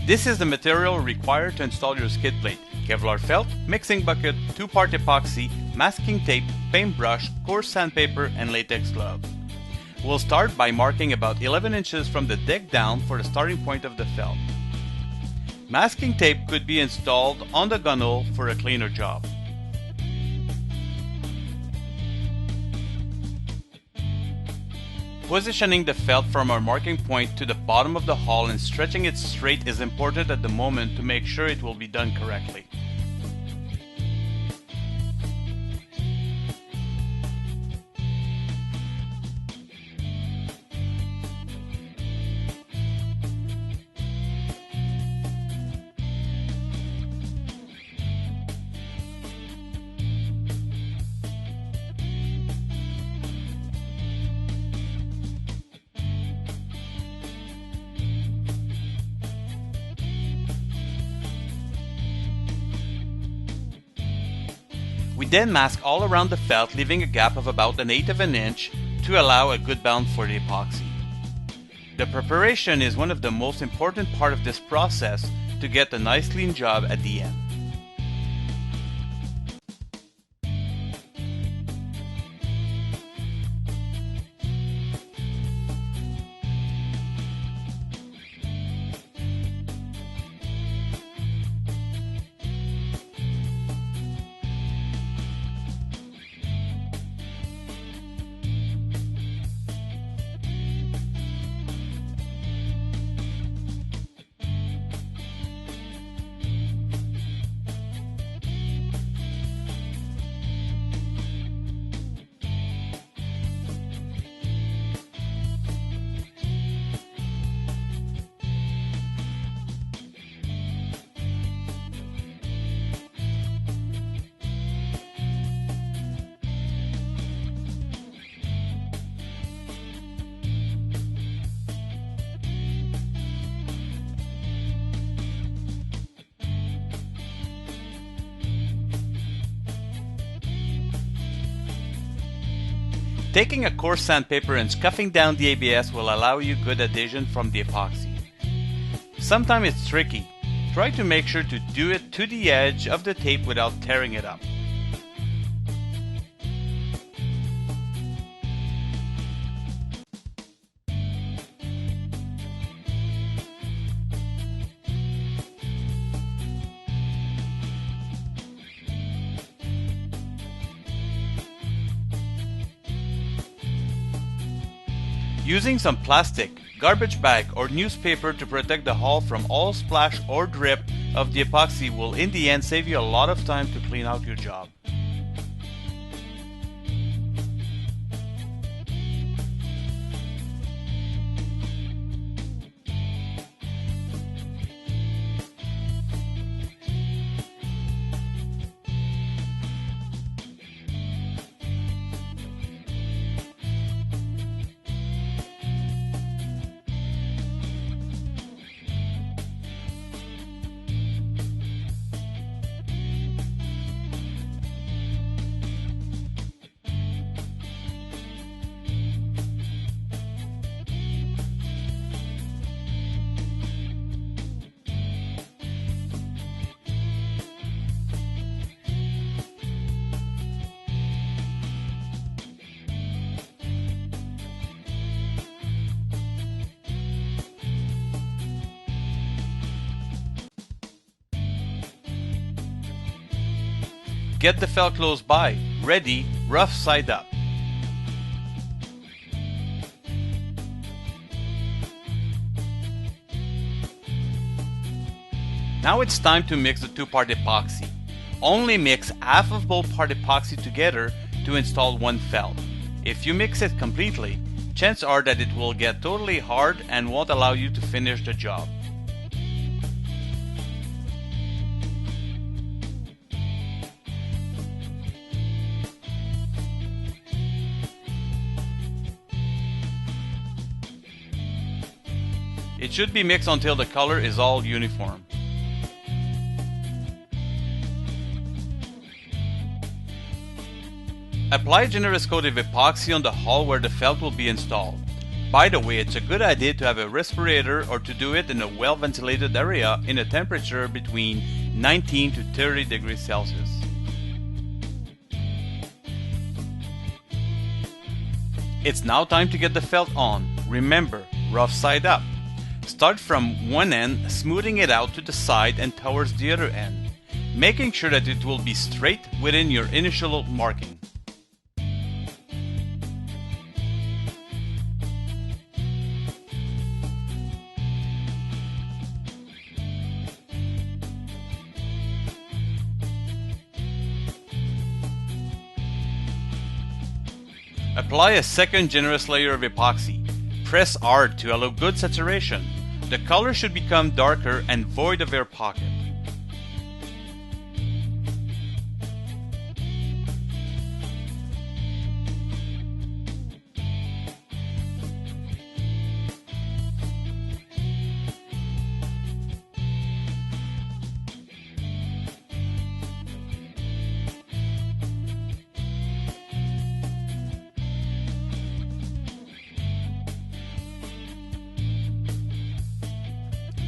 This is the material required to install your skid plate: Kevlar felt, mixing bucket, 2-part epoxy, masking tape, paintbrush, coarse sandpaper, and latex gloves. We'll start by marking about 11 inches from the deck down for the starting point of the felt. Masking tape could be installed on the gunnel for a cleaner job. Positioning the felt from our marking point to the bottom of the hull and stretching it straight is important at the moment to make sure it will be done correctly. We then mask all around the felt, leaving a gap of about 1/8 of an inch to allow a good bound for the epoxy. The preparation is one of the most important part of this process to get a nice clean job at the end. Taking a coarse sandpaper and scuffing down the ABS will allow you good adhesion from the epoxy. Sometimes it's tricky. Try to make sure to do it to the edge of the tape without tearing it up. Using some plastic, garbage bag, or newspaper to protect the hull from all splash or drip of the epoxy will in the end save you a lot of time to clean out your job. Get the felt close by, ready, rough side up. Now it's time to mix the 2-part epoxy. Only mix half of both part epoxy together to install one felt. If you mix it completely, chances are that it will get totally hard and won't allow you to finish the job. It should be mixed until the color is all uniform. Apply a generous coat of epoxy on the hull where the felt will be installed. By the way, it's a good idea to have a respirator or to do it in a well-ventilated area in a temperature between 19 to 30 degrees Celsius. It's now time to get the felt on. Remember, rough side up. Start from one end, smoothing it out to the side and towards the other end, making sure that it will be straight within your initial marking. Apply a second generous layer of epoxy. Press hard to allow good saturation. The color should become darker and void of air pocket.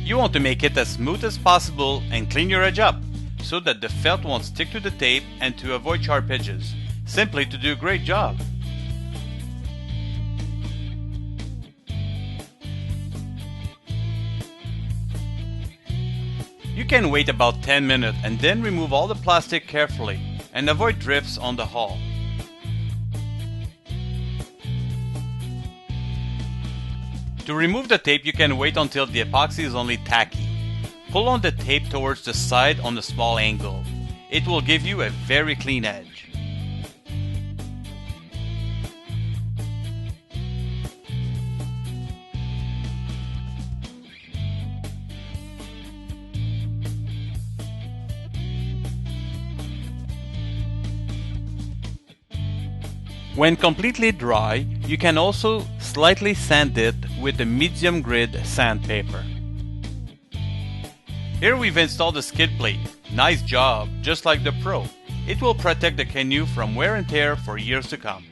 You want to make it as smooth as possible and clean your edge up so that the felt won't stick to the tape and to avoid sharp edges. Simply to do a great job. You can wait about 10 minutes and then remove all the plastic carefully and avoid drifts on the hull. To remove the tape, you can wait until the epoxy is only tacky. Pull on the tape towards the side on a small angle. It will give you a very clean edge. When completely dry, you can also slightly sand it with a medium grit sandpaper. Here we've installed the skid plate. Nice job, just like the Pro. It will protect the canoe from wear and tear for years to come.